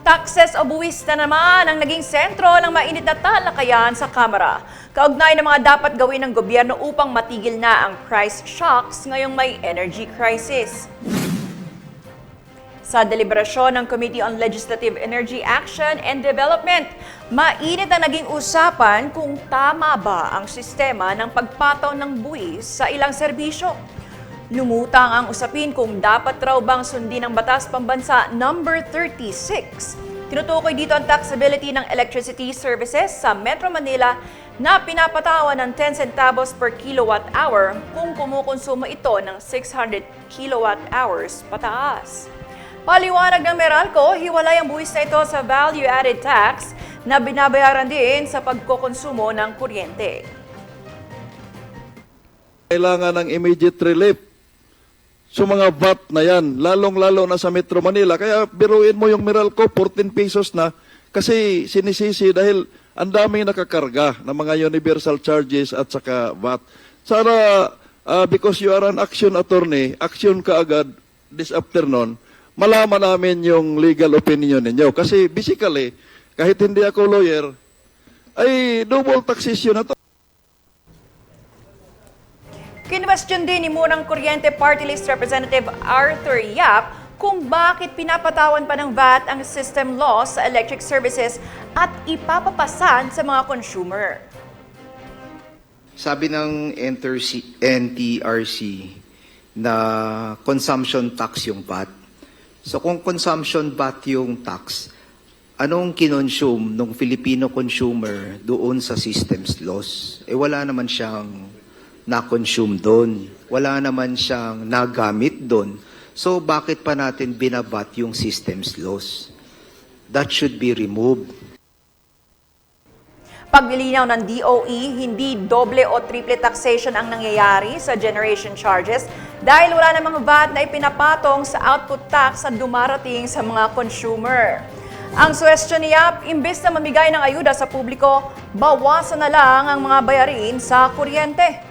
Taxes o buwis na naman ang naging sentro ng mainit na talakayan sa Kamara. Kaugnay ng mga dapat gawin ng gobyerno upang matigil na ang price shocks ngayong may energy crisis. Sa deliberasyon ng Committee on Legislative Energy Action and Development, mainit ang naging usapan kung tama ba ang sistema ng pagpataw ng buwis sa ilang serbisyo. Lumutang ang usapin kung dapat raw bang sundin ang Batas Pambansa number 36. Tinutukoy dito ang taxability ng electricity services sa Metro Manila na pinapatawan ng 10 centavos per kilowatt hour kung kumukonsumo ito ng 600 kilowatt hours pataas. Paliwanag ng Meralco, hiwalay ang buwis na ito sa value-added tax na binabayaran din sa pagkokonsumo ng kuryente. Kailangan ng immediate relief. So mga VAT na yan, lalong-lalo na sa Metro Manila. Kaya biruin mo yung Meralco, 14 pesos na. Kasi sinisisi dahil ang daming nakakarga ng mga universal charges at saka VAT. Sana, because you are an action attorney, action ka agad this afternoon, malaman namin yung legal opinion ninyo. Kasi basically, kahit hindi ako lawyer, ay double taxation na to. Kinwestiyon din ni Munang Kuryente Party List Representative Arthur Yap kung bakit pinapatawan pa ng VAT ang system loss sa electric services at ipapapasan sa mga consumer. Sabi ng NTRC na consumption tax yung VAT. So kung consumption VAT yung tax, anong kinonsume ng Filipino consumer doon sa systems loss? Wala naman siyang na-consume doon. Wala naman siyang nagamit doon. So, bakit pa natin binabat yung systems loss? That should be removed. Paglilinaw ng DOE, hindi doble o triple taxation ang nangyayari sa generation charges dahil wala namang VAT na ipinapatong sa output tax na dumarating sa mga consumer. Ang suwestyon ni Yap, imbes na mamigay ng ayuda sa publiko, bawasan na lang ang mga bayarin sa kuryente.